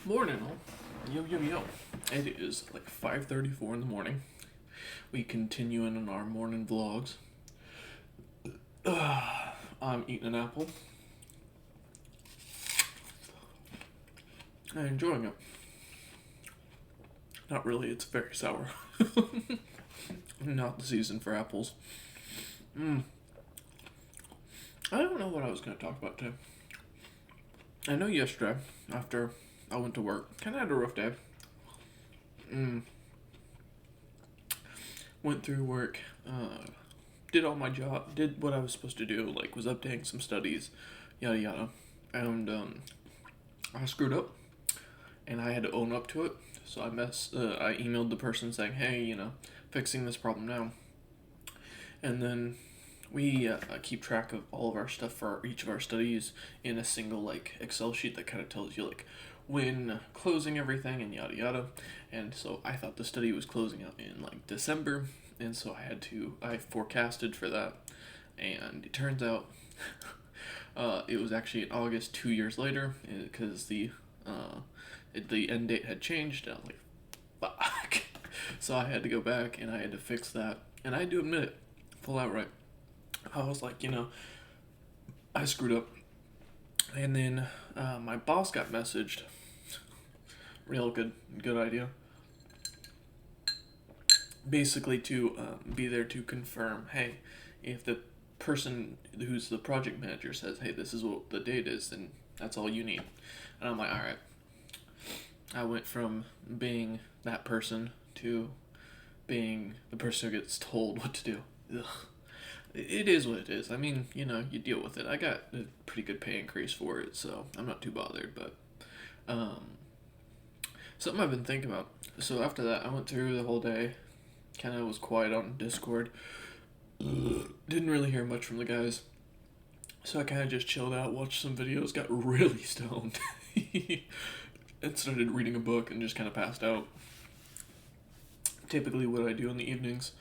Morning, all. Yo, yo, yo. It is like 5:34 in the morning. We continuing on our morning vlogs. I'm eating an apple. I'm enjoying it. Not really, it's very sour. Not the season for apples. I don't know what I was going to talk about today. I know yesterday, after I went to work, kind of had a rough day. Went through work, did all my job, did what I was supposed to do, like was updating some studies, yada yada, and I screwed up, and I had to own up to it. So I emailed the person saying, hey, fixing this problem now, and then we keep track of all of our stuff for each of our studies in a single like Excel sheet that kind of tells you like when closing everything and yada yada. And so I thought the study was closing out in like December, and so I forecasted for that, and it turns out it was actually in August 2 years later because the end date had changed. And I was like, fuck. So I had to go back and I had to fix that, and I do admit it, full out right. I was like, I screwed up. And then my boss got messaged. Real good idea. Basically, to be there to confirm, hey, if the person who's the project manager says, hey, this is what the date is, then that's all you need. And I'm like, all right. I went from being that person to being the person who gets told what to do. Ugh. It is what it is. I mean, you deal with it. I got a pretty good pay increase for it, so I'm not too bothered. But something I've been thinking about. So after that, I went through the whole day. Kind of was quiet on Discord. Didn't really hear much from the guys. So I kind of just chilled out, watched some videos, got really stoned, and started reading a book and just kind of passed out. Typically, what I do in the evenings.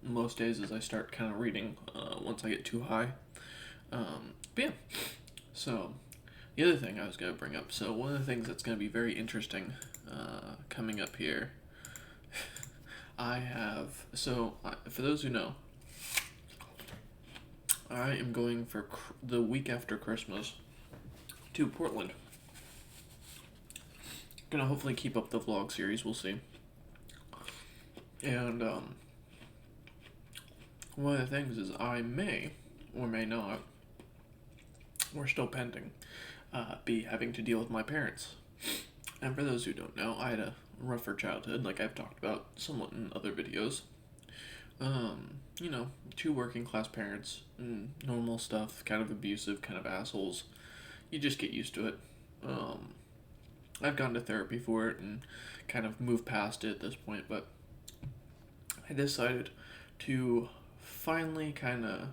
Most days is I start kind of reading once I get too high. But yeah, so the other thing I was going to bring up, so one of the things that's going to be very interesting coming up here, for those who know, I am going for the week after Christmas to Portland. Gonna hopefully keep up the vlog series, we'll see. And one of the things is I may, or may not, we're still pending, be having to deal with my parents. And for those who don't know, I had a rougher childhood, like I've talked about somewhat in other videos. Two working class parents, normal stuff, kind of abusive, kind of assholes. You just get used to it. I've gone to therapy for it and kind of moved past it at this point, but I decided to finally kind of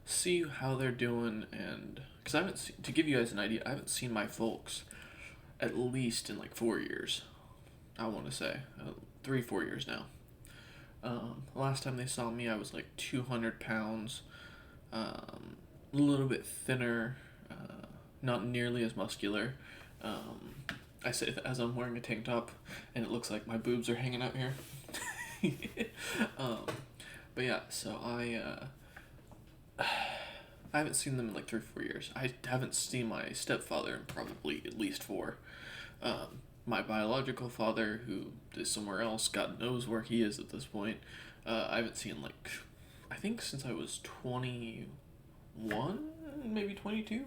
see how they're doing, and because to give you guys an idea, I haven't seen my folks at least in like 4 years. I want to say 3-4 years now. Last time they saw me, I was like 200 pounds, a little bit thinner, not nearly as muscular. I say that as I'm wearing a tank top, and it looks like my boobs are hanging out here. But yeah, so I haven't seen them in like 3 or 4 years. I haven't seen my stepfather in probably at least 4. My biological father, who is somewhere else, God knows where he is at this point. I haven't seen like, I think since I was 21, maybe 22.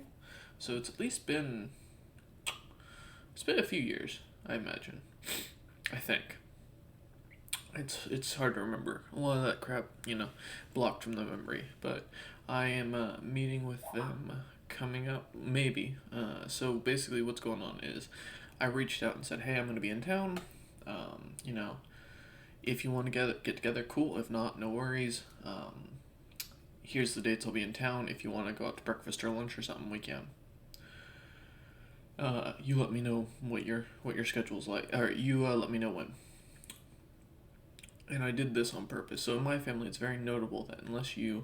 So it's at least been, it's been a few years, I imagine. I think. It's hard to remember. A lot of that crap, blocked from the memory. But I am meeting with them coming up, maybe. So basically what's going on is I reached out and said, hey, I'm going to be in town. If you want to get together, cool. If not, no worries. Here's the dates I'll be in town. If you want to go out to breakfast or lunch or something, we can. You let me know what your schedule's like. Or you let me know when. And I did this on purpose. So in my family, it's very notable that unless you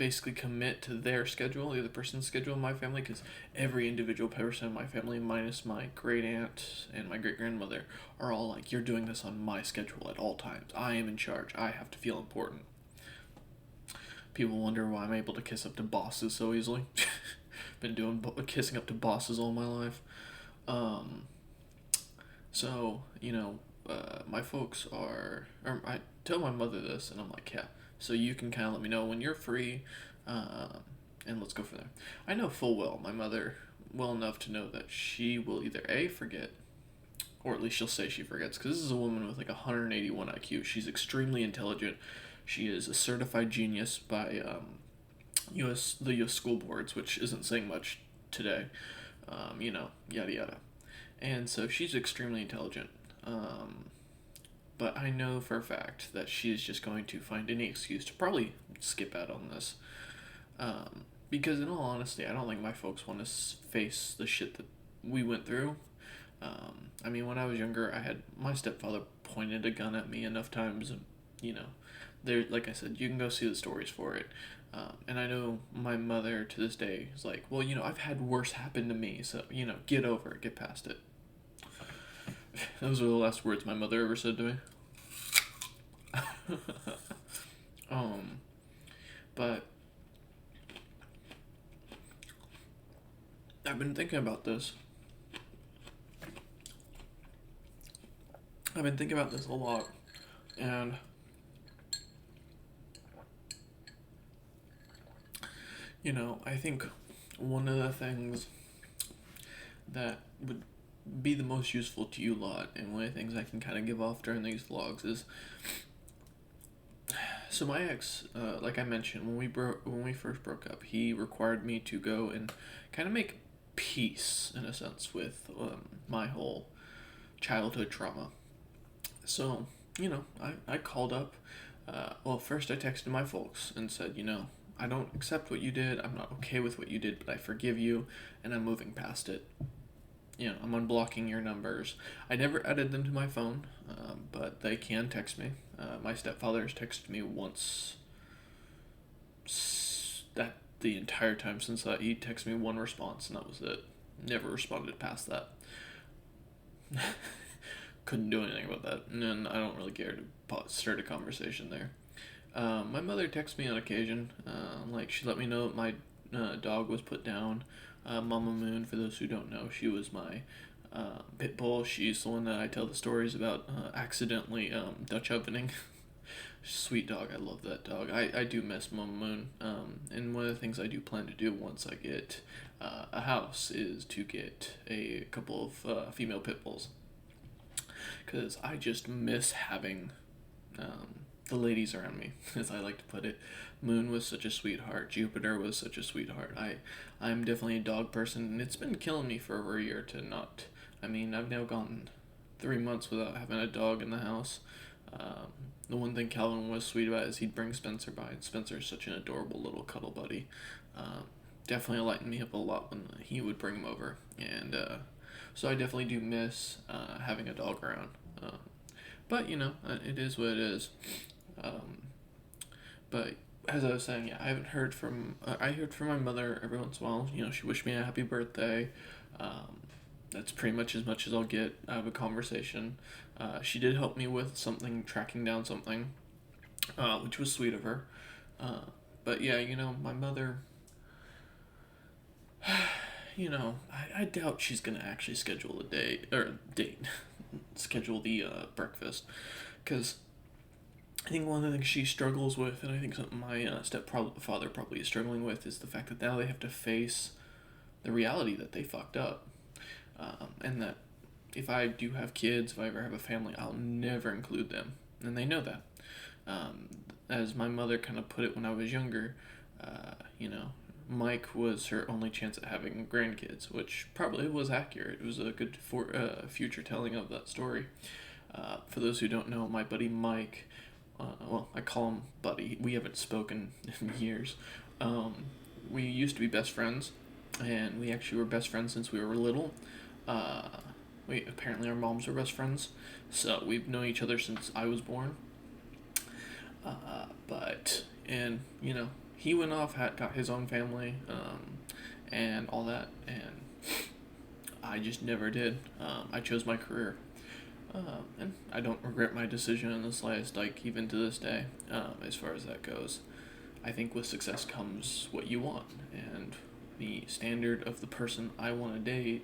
basically commit to their schedule, the other person's schedule in my family, because every individual person in my family, minus my great aunt and my great grandmother, are all like, "You're doing this on my schedule at all times. I am in charge. I have to feel important." People wonder why I'm able to kiss up to bosses so easily. Been doing kissing up to bosses all my life. Um, so, my folks are, or I tell my mother this, and I'm like, yeah, so you can kind of let me know when you're free, and let's go from there. I know full well my mother well enough to know that she will either A, forget, or at least she'll say she forgets, because this is a woman with like 181 IQ. She's extremely intelligent. She is a certified genius by the U.S. school boards, which isn't saying much today. Yada yada. And so she's extremely intelligent. But I know for a fact that she is just going to find any excuse to probably skip out on this. Because in all honesty, I don't think my folks want to face the shit that we went through. When I was younger, I had my stepfather pointed a gun at me enough times, there, like I said, you can go see the stories for it. And I know my mother to this day is like, well, I've had worse happen to me, so, get over it, get past it. Those were the last words my mother ever said to me. But I've been thinking about this. I've been thinking about this a lot, and I think one of the things that would be the most useful to you lot, and one of the things I can kind of give off during these vlogs is, so my ex, like I mentioned, when we first broke up, he required me to go and kind of make peace, in a sense, with my whole childhood trauma. So, I called up. First I texted my folks and said, I don't accept what you did. I'm not okay with what you did, but I forgive you, and I'm moving past it. I'm unblocking your numbers. I never added them to my phone, but they can text me. My stepfather has texted me once. That the entire time since that, he texted me one response, and that was it. Never responded past that. Couldn't do anything about that, and I don't really care to start a conversation there. My mother texts me on occasion, she let me know that my dog was put down. Mama Moon, for those who don't know, she was my pit bull. She's the one that I tell the stories about accidentally Dutch ovening. Sweet dog, I love that dog. I do miss Mama Moon, and one of the things I do plan to do once I get a house is to get a couple of female pit bulls. Because I just miss having the ladies around me, as I like to put it. Moon was such a sweetheart. Jupiter was such a sweetheart. I'm definitely a dog person, and it's been killing me for over a year to not. I've now gone 3 months without having a dog in the house. The one thing Calvin was sweet about is he'd bring Spencer by, and Spencer's such an adorable little cuddle buddy. Definitely lightened me up a lot when he would bring him over, and so I definitely do miss having a dog around. But, it is what it is. But as I was saying, yeah, I haven't heard from, I heard from my mother every once in a while. She wished me a happy birthday. That's pretty much as I'll get out of a conversation. She did help me with something, tracking down something, which was sweet of her. But yeah, my mother, I doubt she's going to actually schedule a date, schedule the breakfast, because I think one of the things she struggles with, and I think something my stepfather probably is struggling with, is the fact that now they have to face the reality that they fucked up, and that if I do have kids, if I ever have a family, I'll never include them, and they know that. As my mother kind of put it when I was younger, Mike was her only chance at having grandkids, which probably was accurate. It was a good future telling of that story. For those who don't know, my buddy Mike, I call him Buddy. We haven't spoken in years. We used to be best friends, and we actually were best friends since we were little. Apparently our moms were best friends, so we've known each other since I was born. he went off, got his own family, and all that, and I just never did. I chose my career, and I don't regret my decision in the slightest, like, even to this day, as far as that goes. I think with success comes what you want, and the standard of the person I want to date,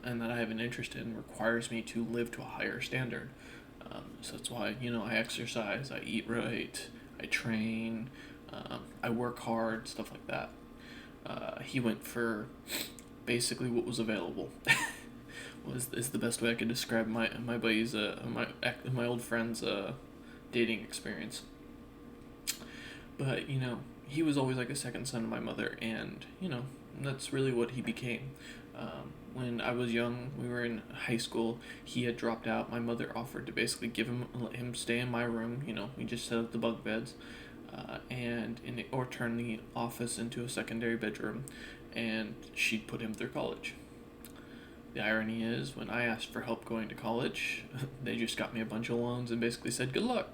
and that I have an interest in, requires me to live to a higher standard. So that's why, I exercise, I eat right, I train, I work hard, stuff like that. He went for basically what was available. Is the best way I could describe my buddy's my old friend's dating experience. But he was always like a second son to my mother, and that's really what he became. When I was young, we were in high school. He had dropped out. My mother offered to basically let him stay in my room. We just set up the bunk beds, or turn the office into a secondary bedroom, and she'd put him through college. The irony is, when I asked for help going to college, they just got me a bunch of loans and basically said, good luck.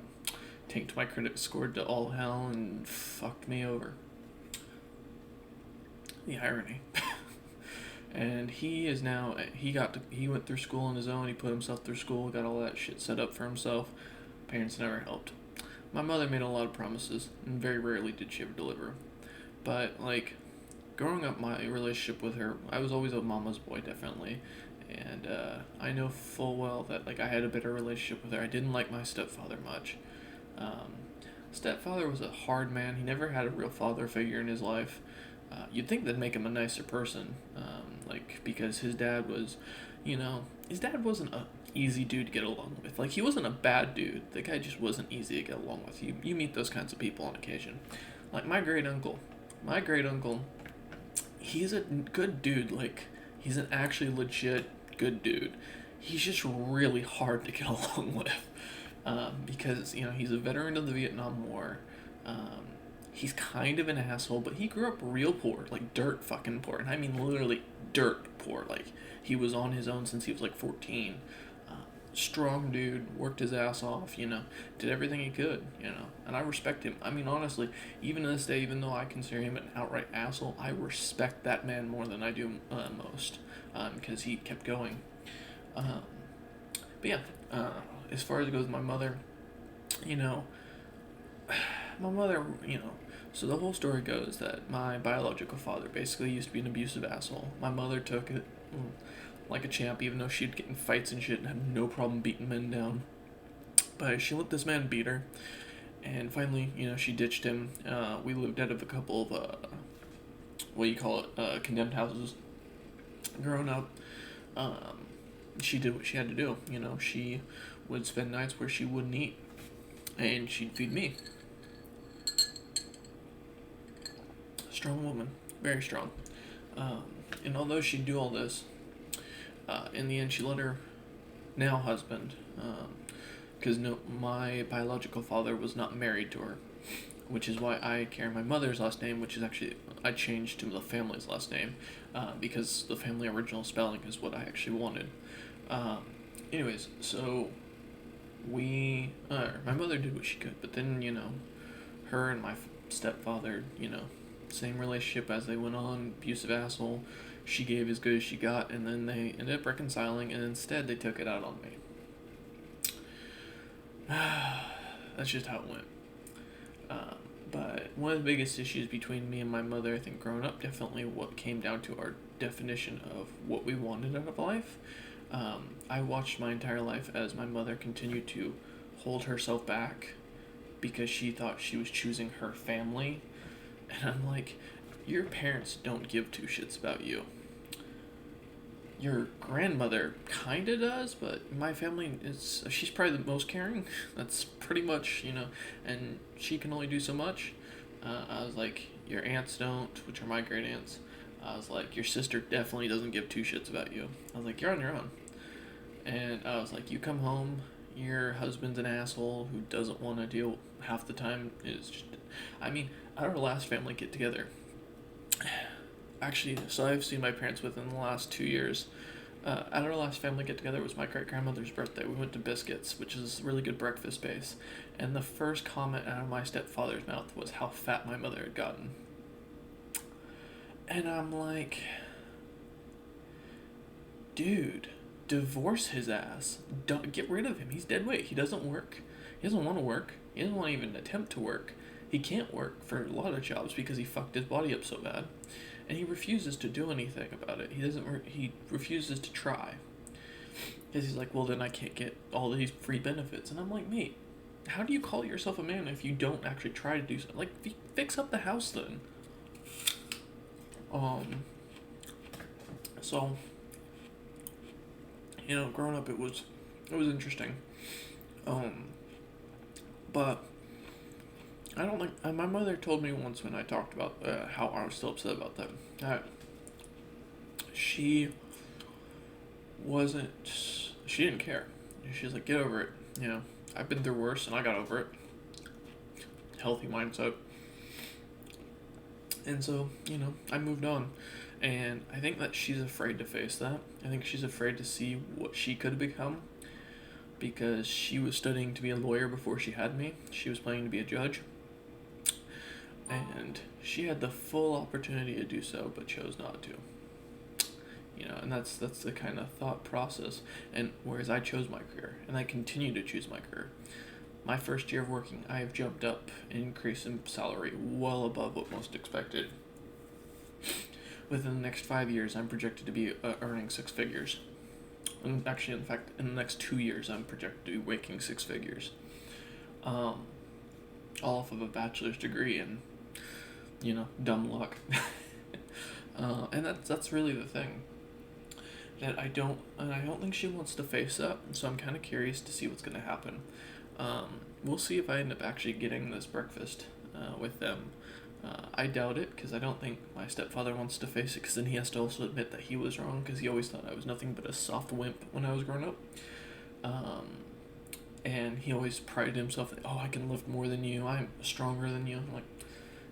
Tanked my credit score to all hell and fucked me over. The irony. And he is now, he went through school on his own, he put himself through school, got all that shit set up for himself. Parents never helped. My mother made a lot of promises, and very rarely did she ever deliver. But, growing up, my relationship with her, I was always a mama's boy, definitely. And I know full well that, I had a better relationship with her. I didn't like my stepfather much. Stepfather was a hard man. He never had a real father figure in his life. You'd think that'd make him a nicer person, because his dad was, his dad wasn't a easy dude to get along with. He wasn't a bad dude. The guy just wasn't easy to get along with. You meet those kinds of people on occasion. My great uncle, he's a good dude. He's an actually legit good dude. He's just really hard to get along with, because he's a veteran of the Vietnam War. He's kind of an asshole, but he grew up real poor, dirt fucking poor, and I mean literally dirt poor. He was on his own since he was 14. Strong dude, worked his ass off, did everything he could, and I respect him. I mean, honestly, even to this day, even though I consider him an outright asshole, I respect that man more than I do most, because he kept going. But yeah, as far as it goes with my mother, my mother, so the whole story goes that my biological father basically used to be an abusive asshole. My mother took it like a champ, even though she'd get in fights and shit and had no problem beating men down. But she let this man beat her, and finally, she ditched him. We lived out of a couple of, condemned houses. Growing up, she did what she had to do. She would spend nights where she wouldn't eat, and she'd feed me. Strong woman, very strong. And although she'd do all this, in the end she let her now husband, because my biological father was not married to her, which is why I carry my mother's last name, which is actually, I changed to the family's last name, because the family original spelling is what I actually wanted. Anyways, so my mother did what she could, but then, her and my stepfather, same relationship as they went on, abusive asshole. She gave as good as she got, and then they ended up reconciling, and instead they took it out on me. That's just how it went. But one of the biggest issues between me and my mother, I think, growing up, definitely what came down to our definition of what we wanted out of life. I watched my entire life as my mother continued to hold herself back because she thought she was choosing her family. And I'm like, your parents don't give two shits about you. Your grandmother kinda does, but my family she's probably the most caring. That's pretty much, and she can only do so much. I was like, your aunts don't, which are my great aunts. I was like, your sister definitely doesn't give two shits about you. I was like, you're on your own. And I was like, you come home, your husband's an asshole who doesn't want to deal half the time. At our last family get together, actually, so I've seen my parents within the last 2 years. At our last family get together, it was my great grandmother's birthday. We went to Biscuits, which is a really good breakfast base, and the first comment out of my stepfather's mouth was how fat my mother had gotten. And I'm like, dude, divorce his ass. Don't get rid of him. He's dead weight. He doesn't work. He doesn't want to work. He doesn't want to even attempt to work. He can't work for a lot of jobs because he fucked his body up so bad, and he refuses to do anything about it. He refuses to try because he's like, well, then I can't get all these free benefits. And I'm like, mate, how do you call yourself a man if you don't actually try to do something? Like, fix up the house then. So, growing up, it was interesting. But I don't think my mother told me once when I talked about how I was still upset about that she didn't care. She's like, get over it. I've been through worse and I got over it. Healthy mindset. And so, I moved on. And I think that she's afraid to face that. I think she's afraid to see what she could become. Because she was studying to be a lawyer before she had me. She was planning to be a judge. And she had the full opportunity to do so, but chose not to. And that's the kind of thought process. And whereas I chose my career, and I continue to choose my career. My first year of working, I have jumped up, increase in salary well above what most expected. Within the next 5 years, I'm projected to be earning six figures. And actually, in fact, in the next 2 years, I'm projected to be making six figures. All off of a bachelor's degree and, dumb luck. And that's really the thing. That I don't think she wants to face up, so I'm kind of curious to see what's going to happen. We'll see if I end up actually getting this breakfast with them. I doubt it, because I don't think my stepfather wants to face it, because then he has to also admit that he was wrong, because he always thought I was nothing but a soft wimp when I was growing up. And he always prided himself that, I can lift more than you, I'm stronger than you. I'm like,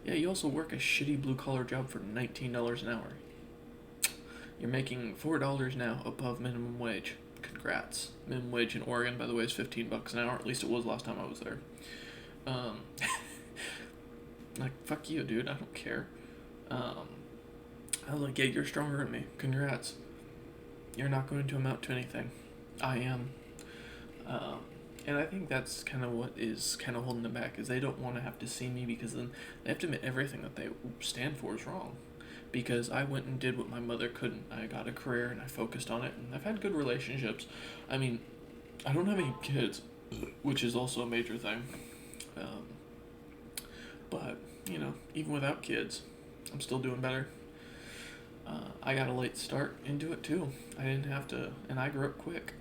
yeah, you also work a shitty blue-collar job for $19 an hour. You're making $4 now above minimum wage. Congrats. Minimum wage in Oregon, by the way, is $15 an hour. At least it was last time I was there. Like, fuck you, dude. I don't care. I was like, yeah, you're stronger than me. Congrats. You're not going to amount to anything. I am. And I think that's kind of what is kind of holding them back, is they don't want to have to see me, because then they have to admit everything that they stand for is wrong. Because I went and did what my mother couldn't. I got a career and I focused on it, and I've had good relationships. I mean, I don't have any kids, which is also a major thing. But, even without kids, I'm still doing better. I got a late start into it too. I didn't have to, and I grew up quick,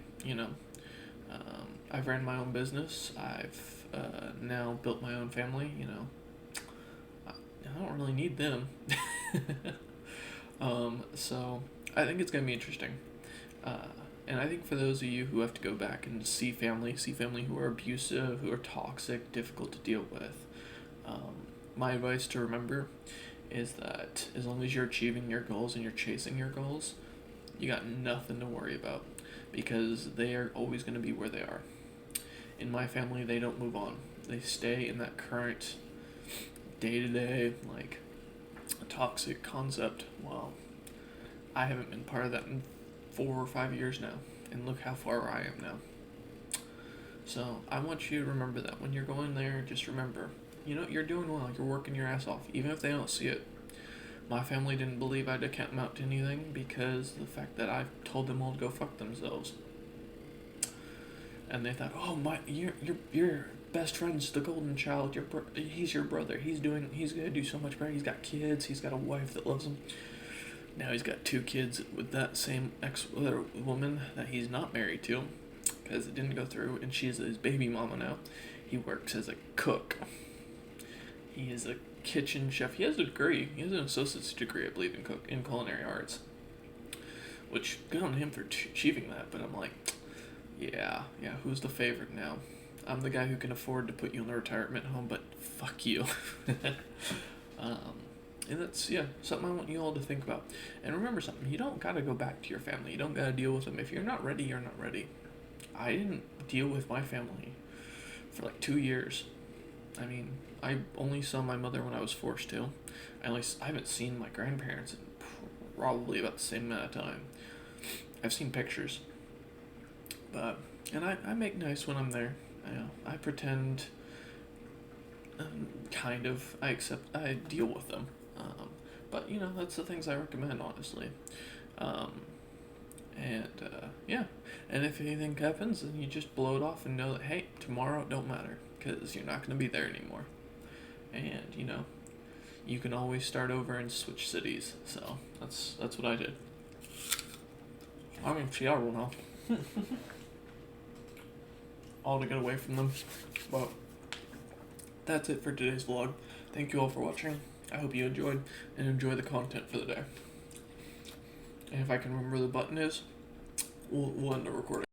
I've ran my own business. I've now built my own family, I don't really need them. So I think it's going to be interesting. And I think for those of you who have to go back and see family who are abusive, who are toxic, difficult to deal with, my advice to remember is that as long as you're achieving your goals and you're chasing your goals, you got nothing to worry about, because they are always going to be where they are. In my family, they don't move on. They stay in that current day-to-day, toxic concept. Well, I haven't been part of that in 4 or 5 years now, and look how far I am now. So I want you to remember that when you're going there. Just remember, you're doing well. You're working your ass off, even if they don't see it. My family didn't believe I'd amount to anything because of the fact that I told them all to go fuck themselves. And they thought, your best friend's the golden child. He's your brother. He's gonna do so much better. He's got kids. He's got a wife that loves him. Now he's got 2 kids with that same other woman that he's not married to, because it didn't go through, and she's his baby mama now. He works as a cook. He is a kitchen chef. He has a degree. He has an associate's degree, I believe, in culinary arts. Which, good on him for achieving that, but I'm like, yeah, who's the favorite now? I'm the guy who can afford to put you in a retirement home, but fuck you. And that's, yeah, something I want you all to think about. And remember something, you don't gotta go back to your family. You don't gotta deal with them. If you're not ready, you're not ready. I didn't deal with my family for like 2 years. I mean, I only saw my mother when I was forced to. I haven't seen my grandparents in probably about the same amount of time. I've seen pictures. But, and I make nice when I'm there. I pretend, kind of. I deal with them. But, that's the things I recommend, honestly. Um, yeah. And if anything happens, then you just blow it off and know that, hey, tomorrow it don't matter. Because you're not going to be there anymore. And, you can always start over and switch cities. So, that's what I did. I'm in Seattle now. All to get away from them. But that's it for today's vlog. Thank you all for watching. I hope you enjoyed and enjoy the content for the day. And if I can remember the button is, we'll end the recording.